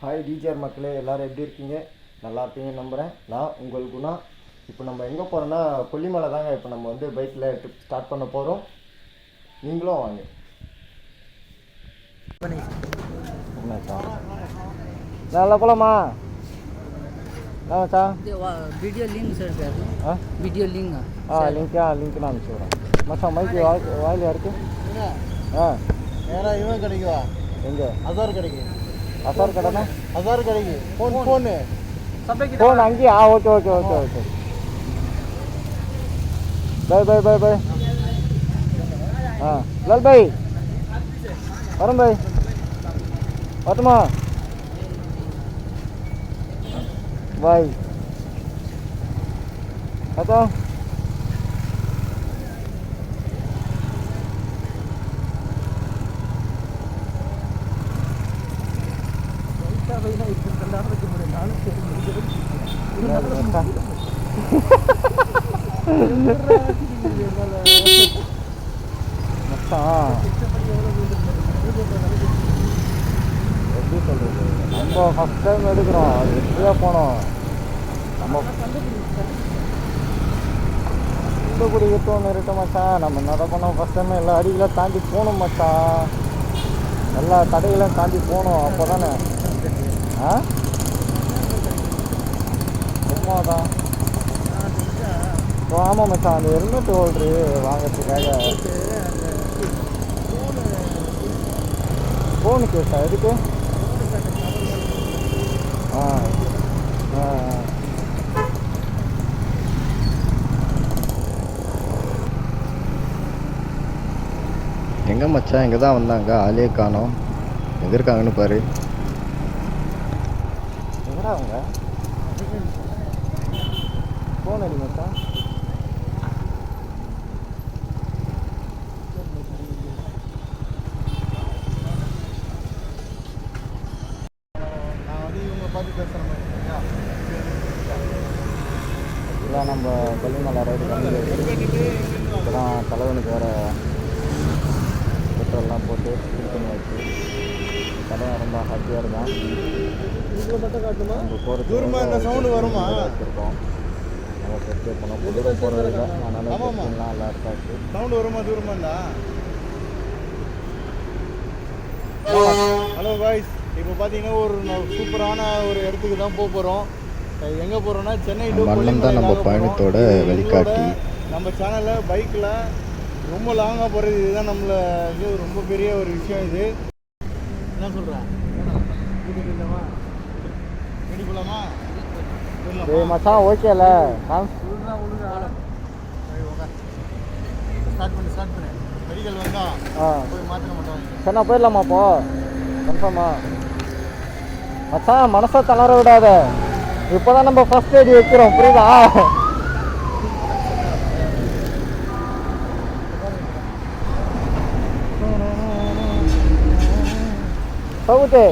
Hi TGR மக்களே, எல்லோரும் எப்படி இருக்கீங்க? நல்லா இருப்பீங்கன்னு நம்புகிறேன். நான் உங்கள் குணா. இப்போ நம்ம எங்கே போகிறோன்னா கொல்லிமலை தாங்க. இப்போ நம்ம வந்து பைக்கில் ட்ரிப் ஸ்டார்ட் பண்ண போகிறோம். நீங்களும் வாங்க. நல்லா போகலாமா? Video link sir video link link link நான் அனுப்பிச்சுடுறேன். மச்சான் மைக்கு வாயில் இருக்கு. நேராக இவன் கிடைக்குவா? எங்கே? அசார் கிடைக்கும். அசார் கடைனா அசார் கிடைக்கும். ஃபோனு அங்கேயே. ஓகே. பை. லால் பாய் வரும் பாய். வரட்டுமா பாய்? அத்தா எப்படி சொல்கிறது, நம்ம ஃபஸ்ட் டைம் எடுக்கிறோம். அது எப்படியா போனோம் நம்ம தூத்துக்குடி எத்தோன்னு இருக்க மச்சான். நம்ம என்ன பண்ணோம், ஃபஸ்ட் டைம் எல்லா அடிகளாம் தாண்டி போகணும் மச்சான். எல்லா தடைகளையும் தாண்டி போகணும். அப்போ தானே சும்மாதான். ஆமாம் மச்சான், அந்த ஹெல்மெட் ஹோல்ட்ரு வாங்கிறதுக்காக ஃபோனு கேட்டா எதுக்கு? எங்கே மச்சான்? இங்கே தான் வந்தாங்க, ஆளே காணோம். எங்கே இருக்காங்கன்னு பாரு. எங்கடா அவங்க? ஃபோன் அடி மச்சான். இல்லை, நம்ம கொல்லிமலை ரைடு கம்மியாக இப்போ தான் தலைவனுக்கு வேறு பெட்ரோல்லாம் போட்டு ஃபில் பண்ணி வச்சு தலைவன் ரொம்ப ஹாப்பியாக இருக்கான். நம்ம போகிறது சவுண்டு வருமா வச்சுருக்கோம். நம்ம பெட்ரோல் போனோம் புதுரை போகிறதில்ல, அதனால் நல்லா இருக்காச்சு. சவுண்டு வருமா? தூரமா இருந்தா. ஹலோ காய்ஸ், இப்போ பார்த்தீங்கன்னா ஒரு சூப்பரான ஒரு இடத்துக்கு தான் போக போகிறோம். எங்கே போகிறோன்னா சென்னை டு கொல்லிமலை நம்ம பயணத்தோட வழிகாட்டி. நம்ம சேனலில் பைக்கில் ரொம்ப லாங்காக போகிறது இதுதான் நம்மளை இது ரொம்ப பெரிய ஒரு விஷயம். இது என்ன சொல்கிறேன், ரெடி போகலாமா? மச்சான் ஓகேல? ஸ்டார்ட் பண்ணு. மெடிக்கல் வந்தால் போய் மாற்றின மாட்டோம். சரிண்ணா, போயிடலாமா அப்போ? கன்ஃபார்மா மச்சான்? மனசை தளர விடாத. இப்போ தான் நம்ம ஃபஸ்ட் எய்ட் வைக்கிறோம், புரியுதா? சவுத்து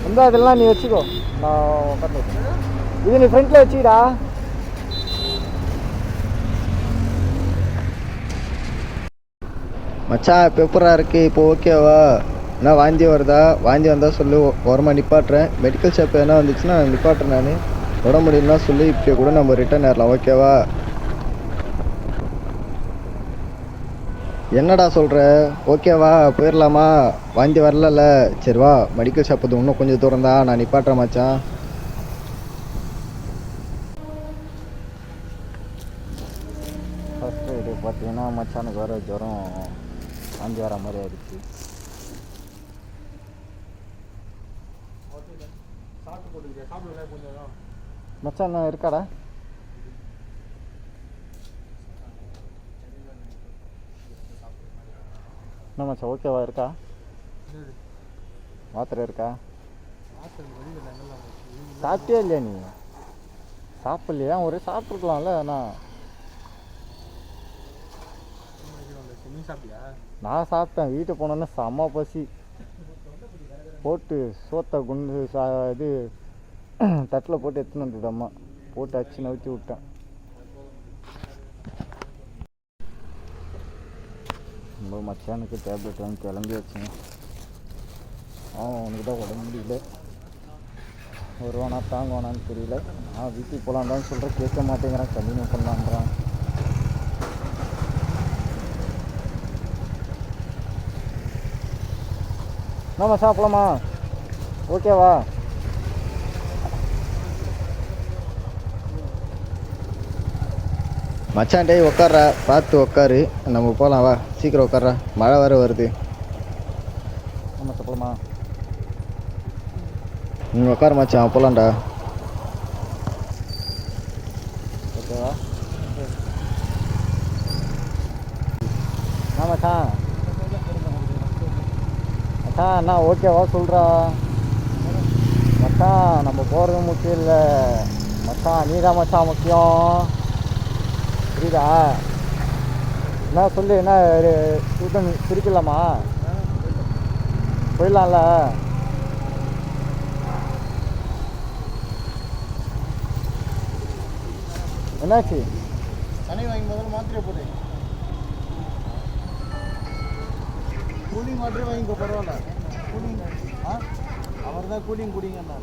இந்த இதெல்லாம் நீ வச்சுக்கோ, நான் உட்காந்து. இது நீ ஃப்ரண்ட்டில் வச்சுக்கிடா. மச்சான் இப்போ எப்படா இருக்குது? இப்போ ஓகேவா? என்ன வாந்தி வருதா? வாந்தி வந்தால் சொல்லு, ஓரமாக நிப்பாட்டுறேன். மெடிக்கல் ஷாப் எதனா வந்துச்சுன்னா நிப்பாட்டுறேன். நான் விட முடியும்னா சொல்லி இப்படியே கூட நம்ம ரிட்டர்ன் ஆகலாம், ஓகேவா? என்னடா சொல்கிற? ஓகேவா? போயிடலாமா? வாந்தி வரல? சரி வா, மெடிக்கல் ஷாப் அது இன்னும் கொஞ்சம் தூரம் தான், நான் நிப்பாட்டுறேன் மச்சான். ஃபஸ்ட்டு இது பார்த்தீங்கன்னா மச்சானுக்கு வர ஜுரம் வாந்தி வர மாதிரி ஆயிடுச்சு. மச்சான் என்ன இருக்காடா? என்ன மச்சான் ஓகேவா இருக்கா? மாத்திரை இருக்கா? சாப்பிட்டே இல்லையா நீ? சாப்பிட்லையா? ஒரே சாப்பிட்ருக்கலாம்ல. நான் சாப்பிட்டேன். வீட்டுக்கு போனோன்னே செம்ம பசி போட்டு சோத்தை குண்டு இது தட்டில் போட்டு எடுத்துன்னு வந்தது அம்மா. போட்டு அச்சு நவுத்தி விட்டேன். நம்ம மச்சானுக்கு டேப்லெட் வாங்கி கிளம்பி வச்சுங்க. அவனுக்கு தான் உடம்பு முடியல. வருவானா தாங்குவானான்னு தெரியல. நான் வீட்டுக்கு போகலான் தான் சொல்கிறேன், கேட்க மாட்டேங்கிறான், கண்டினியூ பண்ணலான்றான். என்னம்மா சாப்பிடலாமா? ஓகேவா? மச்சான் டேய் உட்கார்றா, பார்த்து உட்காரு, நம்ம போகலாம் வா, சீக்கிரம் உட்கார்றா, மழை வர வருது. நம்ம சாப்பிடலாமா? நீங்கள் உட்கார மச்சான், போகலான்டா. ஓகேவா? என்ன மச்சான்? மச்சான் என்ன ஓகேவா சொல்கிறா? மச்சான் நம்ம போகிறது முக்கியம் இல்லை மச்சான், நீ தான் மச்சான் முக்கியம், புரியுதா? என்ன சொல்லு, என்ன கூட்டம் பிரிக்கலாமா? போயிடலாம்ல? என்னாச்சு? தனி வாங்கி முதல்ல மாத்திரை போடு, கூலிங் வாட்டரே வாங்கிக்கோ, பரவாயில்ல. கூலிங் அவர் தான் கூலிங் குடிங்கண்ணா.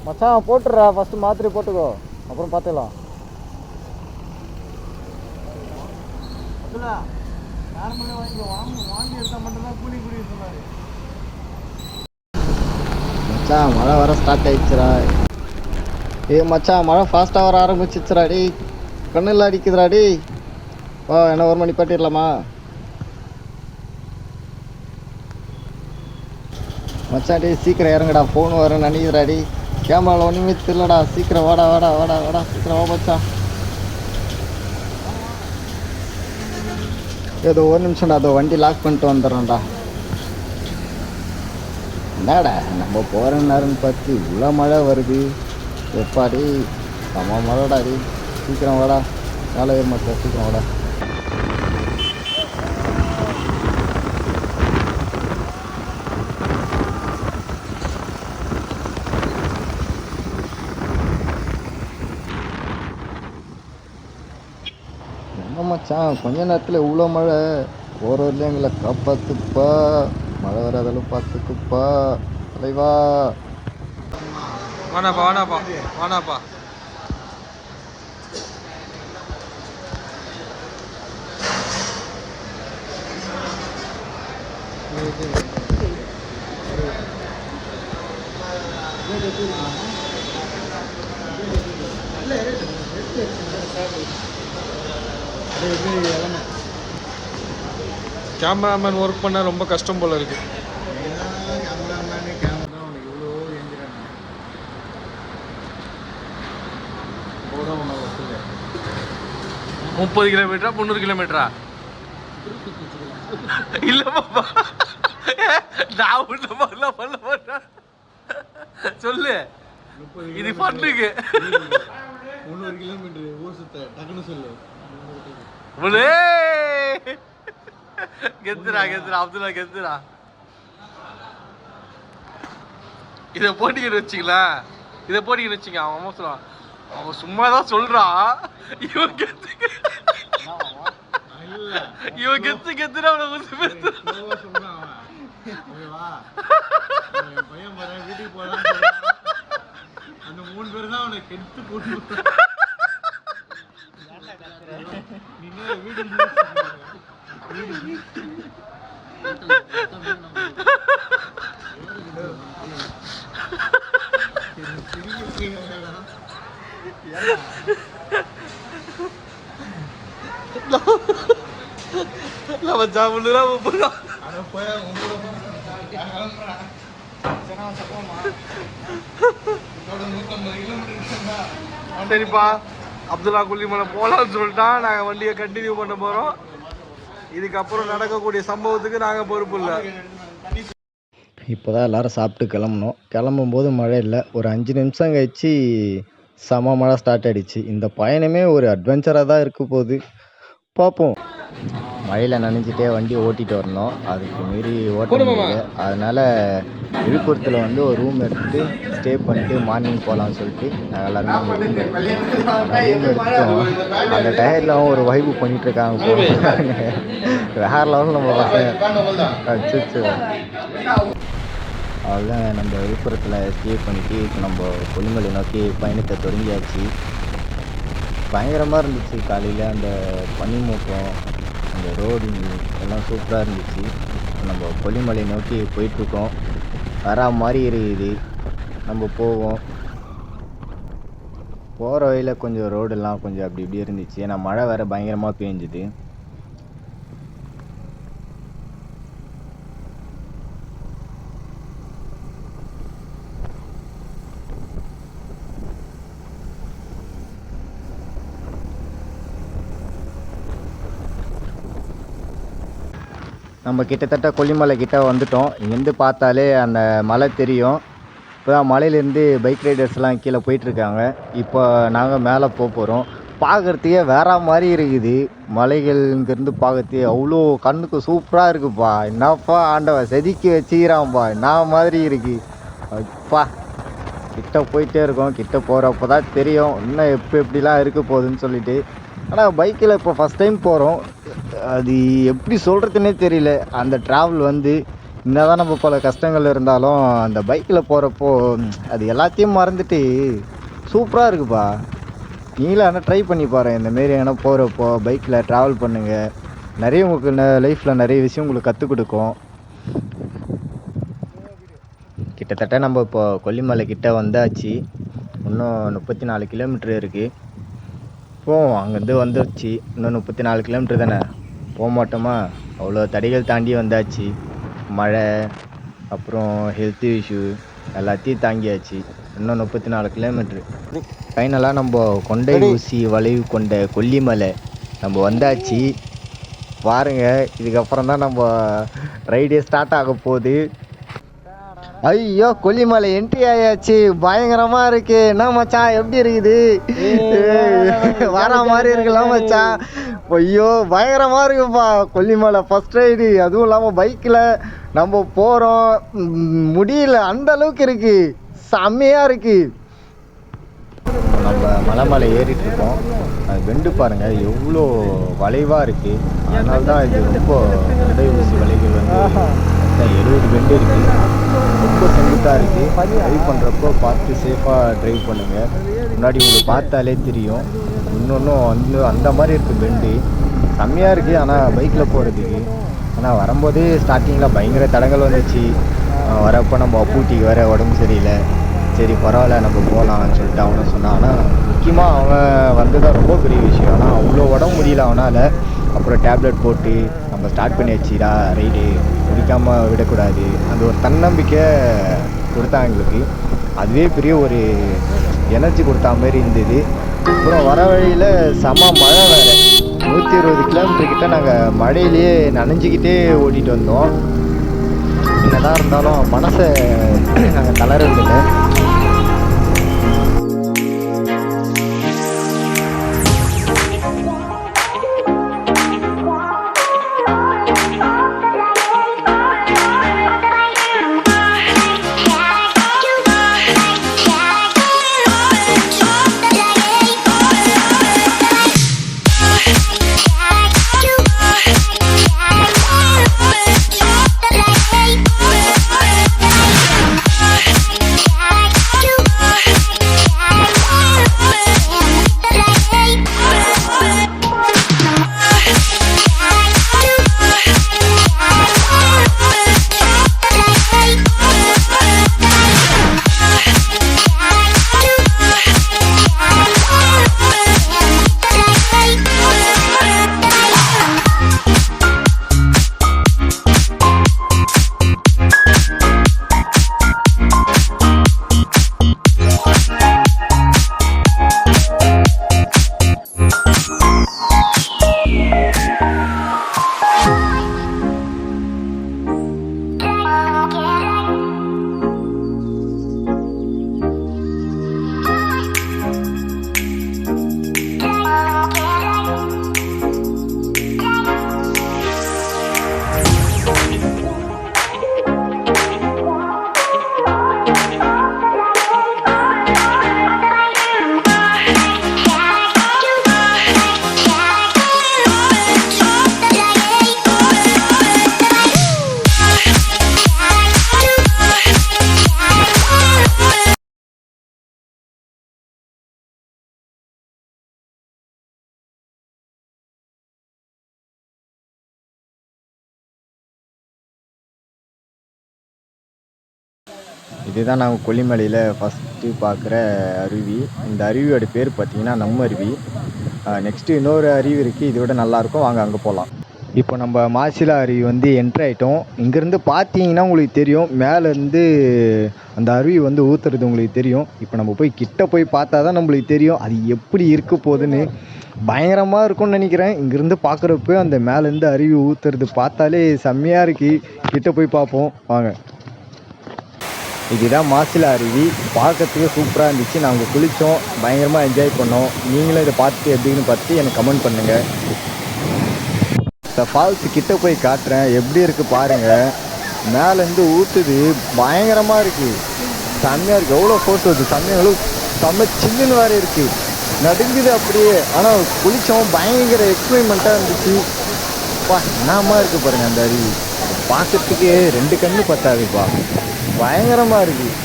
மச்சான் போட்டுடுறா, ஃபஸ்ட்டு மாத்திரை போட்டுக்கோ, அப்புறம் பார்த்துக்கலாம். நார்மலாக வாங்கிக்கோ, வாங்கி எடுத்தால் மட்டும்தான் கூலிங் குடிக்க சொன்னார். மச்சான் மழை வர ஸ்டார்ட் ஆயிடுச்சுடா. மச்சான் மழை ஃபாஸ்ட்டாக வர ஆரம்பிச்சிச்சுடா டேய், கண்ணில் அடிக்குதுடா டேய். வா என்ன ஒரு மணி பாட்டிடலாமா? மச்சான் டேய் சீக்கிரம் இறங்குடா, ஃபோன் வர நினைக்கிறா டேய், கேமராவில் ஒன்றுமே தெரியலடா, சீக்கிரம் வாடா வாடா வாடா வாடா, சீக்கிரம் வா மச்சான். ஏதோ ஒரு நிமிஷம்டா, அதோ வண்டி லாக் பண்ணிட்டு வந்துடுறேன்டா. என்னடா நம்ம போகிற நேரம்னு பார்த்து இவ்வளோ மழை வருது, எப்பாடி செம்ம மழைடா டே, சீக்கிரம் வாடா, வேலை மச்சா சீக்கிரம் வாடா. என்ன மச்சான் கொஞ்ச நேரத்தில் இவ்வளோ மழை, போகிற வரலையும் எங்களை காப்பாற்றுப்பா, மழை வராதளவு பார்த்துக்குப்பா தலைவா. வாடாப்பா வாடாப்பா வாடாப்பா. கேமராமேன் ஒர்க் பண்ண ரொம்ப கஷ்டம் போல இருக்கு. கேமராமேனு கேமரா உனக்கு இவ்வளோ எஞ்சிறாங்க. 30 கிலோமீட்டரா 300 கிலோமீட்டரா? இல்ல பாப்பா, நான் உள்ள பண்ண மாட்டேன், சொல்லு. இது பண்ணுக்கு 300 கிலோமீட்டர் ஊர் சுத்த டக்குன்னு சொல்லு. கெத்துரா கெத்துரா அப்துல்லா கெத்துரா. இதை போட்டிக்கிட்டு வச்சிங்களேன், இதை போட்டிக்கிட்டு வச்சிங்க. அவன் அம்மா சொல்லுவான், அவன் சும்மா தான் சொல்றான், இவன் கெத்து இவன் கெத்து கெத்துனா அவனை சொல்றான் அவன். ஓகேவா, பையன் போறேன் வீட்டுக்கு போறான், அந்த 3 பேர் தான் அவனை கெடுத்து போட்டு நீங்க வீட்டுக்கு நம்ம ஜாமுன்னா போறோம். சரிப்பா, அப்துல்லா கொல்லிமலை போகலான்னு சொல்லிட்டான். நாங்கள் வண்டியை கண்டினியூ பண்ண போகிறோம். இதுக்கப்புறம் நடக்கக்கூடிய சம்பவத்துக்கு நாங்கள் பொறுப்பு இல்லை. இப்போ தான் எல்லோரும் சாப்பிட்டு கிளம்புனோம். கிளம்பும்போது மழை இல்லை, ஒரு 5 நிமிஷம் கழிச்சு செம மழை ஸ்டார்ட் ஆகிடுச்சு. இந்த பயணமே ஒரு அட்வென்ச்சராக தான் இருக்க போகுது, பார்ப்போம். மழையில் நனைஞ்சிட்டே வண்டி ஓட்டிகிட்டு வரணும், அதுக்கு மீறி ஓட்ட முடியல. அதனால் விழுப்புரத்தில் வந்து ஒரு ரூம் எடுத்துகிட்டு ஸ்டே பண்ணிட்டு மார்னிங் போகலான்னு சொல்லிட்டு நாங்கள் எல்லாருமே ரூம் எடுத்துட்டோம். அந்த டயரில் ஒரு வைப்பு பண்ணிகிட்ருக்காங்க, வேறு லெவலில் நம்ம பசங்க. அச்சோ அவ்வளோதான் நம்ம விழுப்புரத்தில் ஸ்டே பண்ணிவிட்டு இப்போ நம்ம கொல்லிமலை நோக்கி பயணத்தை தொடங்கியாச்சு. பயங்கரமாக இருந்துச்சு காலையில் அந்த பனிமூட்டம், அந்த ரோடு எல்லாம் சூப்பராக இருந்துச்சு. இப்போ நம்ம கொல்லிமலை நோக்கி போயிட்டுருக்கோம். வரா மாதிரி இருக்குது. நம்ம போவோம். போகிற வழியில் கொஞ்சம் ரோடெல்லாம் கொஞ்சம் அப்படி இப்படி இருந்துச்சு. ஏன்னா மழை வேறு பயங்கரமாக பெஞ்சுது. நம்ம கிட்டத்தட்ட கொல்லிமலை கிட்ட வந்துட்டோம். இங்கேருந்து பார்த்தாலே அந்த மலை தெரியும். இப்போ தான் மலையிலேருந்து பைக் ரைடர்ஸ்லாம் கீழே போயிட்டுருக்காங்க. இப்போ நாங்கள் மேலே போகிறோம். பார்க்குறதுக்கே வேற மாதிரி இருக்குது. மலைகள் இங்கேருந்து பார்க்கறதுக்கே அவ்வளோ கண்ணுக்கு சூப்பராக இருக்குப்பா. என்னப்பா ஆண்டவன் செதுக்கி வச்சுக்கிறான்ப்பா, என்ன மாதிரி இருக்கு அப்பா. கிட்ட போயிட்டே இருக்கோம். கிட்ட போகிறப்ப தான் தெரியும் இன்னும் எப்படிலாம் இருக்க போகுதுன்னு சொல்லிட்டு. ஆனால் பைக்கில் இப்போ ஃபஸ்ட் டைம் போகிறோம். அது எப்படி சொல்கிறதுனே தெரியல. அந்த ட்ராவல் வந்து என்னதான் நம்ம பல கஷ்டங்கள் இருந்தாலும் அந்த பைக்கில் போகிறப்போ அது எல்லாத்தையும் மறந்துட்டு சூப்பராக இருக்குப்பா. நீங்களும் ஆனால் ட்ரை பண்ணி பாருங்கள். இந்தமாரி ஏன்னா போகிறப்போ பைக்கில் ட்ராவல் பண்ணுங்கள். நிறைய உங்களுக்கு லைஃப்பில் நிறைய விஷயம் உங்களுக்கு கற்றுக் கொடுக்கும். கிட்டத்தட்ட நம்ம இப்போ கொல்லிமலை கிட்ட வந்தாச்சு. இன்னும் 34 கிலோமீட்டர் இருக்குது. போவோம். அங்கேருந்து வந்துடுச்சு. இன்னும் 34 கிலோமீட்டர் தானே, போக மாட்டோமா? அவ்வளோ தடைகள் தாண்டி வந்தாச்சு. மழை, அப்புறம் ஹெல்த் இஷ்யூ எல்லாத்தையும் தாங்கியாச்சு. இன்னும் 34 கிலோமீட்ரு. ஃபைனலாக நம்ம கொண்டை ஊசி வளைவு கொண்ட கொல்லிமலை நம்ம வந்தாச்சு. பாருங்கள், இதுக்கப்புறம் தான் நம்ம ரைடே ஸ்டார்ட் ஆக போகுது. ஐயோ, கொல்லிமலை என்ட்ரி ஆயாச்சு. பயங்கரமாக இருக்கு. என்ன மச்சான், எப்படி இருக்குது? வர மாதிரி இருக்கலாம் மச்சான். ஐயோ, பயங்கரமாக இருக்குப்பா கொல்லிமலை ஃபஸ்ட் ரைடு. அதுவும் இல்லாமல் பைக்கில் நம்ம போகிறோம். முடியல, அந்த அளவுக்கு இருக்கு. செம்மையாக இருக்கு. நம்ம மலை ஏறிட்டு இருக்கோம். அது வெண்டு பாருங்கள் எவ்வளோ வளைவாக இருக்குது. அதனால தான் இது ரொம்ப கொண்டை ஊசி வளைவுகள் வந்து 70 பெண்டு இருக்குது. ரொம்ப செங்குத்தாக இருக்குது. ட்ரைவ் பண்ணுறப்போ பார்த்து சேஃபாக ட்ரைவ் பண்ணுங்கள். முன்னாடி உங்களுக்கு பார்த்தாலே தெரியும். இன்னொன்றும் அந்த மாதிரி இருக்குது பெண்டு. செம்மையாக இருக்குது ஆனால் பைக்கில் போகிறதுக்கு. ஆனால் வரும்போதே ஸ்டார்டிங்கில் பயங்கர தடங்கள் வந்துச்சு. வரப்போ நம்ம அப்பூட்டிக்கு வேறு உடம்பு சரியில்லை. சரி பரவாயில்ல நம்ம போகலான்னு சொல்லிட்டு அவனை சொன்னான். ஆனால் முக்கியமாக அவன் வந்ததான் ரொம்ப பெரிய விஷயம். ஆனால் அவ்வளோ உடம்பு முடியல அவனால். அப்புறம் டேப்லெட் போட்டு நம்ம ஸ்டார்ட் பண்ணி வச்சுடா ரைடு, முடிக்காமல் விடக்கூடாது. அந்த ஒரு தன்னம்பிக்கை கொடுத்தாங்க எங்களுக்கு. அதுவே பெரிய ஒரு எனர்ஜி கொடுத்தா மாதிரி இருந்தது. அப்புறம் வர வழியில் செம மழை வேறு. 120 கிலோமீட்டர் கிட்ட நாங்கள் மழையிலேயே நனைஞ்சிக்கிட்டே ஓட்டிகிட்டு வந்தோம். என்னதான் இருந்தாலும் மனசை நாங்கள் தளரவில்லை. Yeah. இதுதான் நாங்கள் கொல்லிமலையில் ஃபஸ்ட்டு பார்க்குற அருவி. இந்த அருவியோட பேர் பார்த்தீங்கன்னா நம்ம அருவி. நெக்ஸ்ட்டு இன்னொரு அருவி இருக்குது, இதோட நல்லாயிருக்கும். வாங்க அங்கே போகலாம். இப்போ நம்ம மாசிலா அருவி வந்து என்ட்ரு ஆகிட்டோம். இங்கேருந்து பார்த்தீங்கன்னா உங்களுக்கு தெரியும், மேலேருந்து அந்த அருவி வந்து ஊற்றுறது உங்களுக்கு தெரியும். இப்போ நம்ம போய் கிட்ட போய் பார்த்தா தான் நம்மளுக்கு தெரியும் அது எப்படி இருக்க போகுதுன்னு. பயங்கரமாக இருக்கும்னு நினைக்கிறேன். இங்கேருந்து பார்க்குறப்ப அந்த மேலேருந்து அருவி ஊற்றுறது பார்த்தாலே செம்மையாக இருக்குது. கிட்ட போய் பார்ப்போம் வாங்க. இதுதான் மாசிலா அருவி. பார்க்கறதுக்கு சூப்பராக இருந்துச்சு. நாங்கள் குளித்தோம், பயங்கரமாக என்ஜாய் பண்ணோம். நீங்களும் இதை பார்த்துட்டு எப்படின்னு பார்த்து எனக்கு கமெண்ட் பண்ணுங்கள். இந்த ஃபால்ஸு கிட்ட போய் காட்டுறேன், எப்படி இருக்குது பாருங்கள். மேலேருந்து ஊற்றுது, பயங்கரமாக இருக்குது, செம்மையாக இருக்குது. எவ்வளோ ஃபோர்ஸ் வருது, செம்மையாக செம்ம சில்லுன்னு வேறு இருக்குது, நடுங்குது அப்படியே. ஆனால் குளித்தோம், பயங்கர எக்ஸ்பெரிமெண்ட்டாக இருந்துச்சு. என்னமா இருக்குது பாருங்கள் அந்த அருவி. பார்க்கறதுக்கு 2 கண்ணு பத்தாதுப்பா, பயங்கரமாக இருக்குது,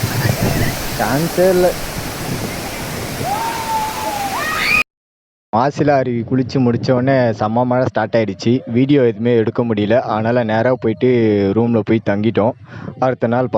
சான்ஸே இல்லை. மாசிலா அருவி குளித்து முடித்தோடனே செம்ம மழை ஸ்டார்ட் ஆகிடுச்சு. வீடியோ எதுவுமே எடுக்க முடியல, அதனால் நேராக போயிட்டு ரூமில் போய் தங்கிட்டோம். அடுத்த நாள்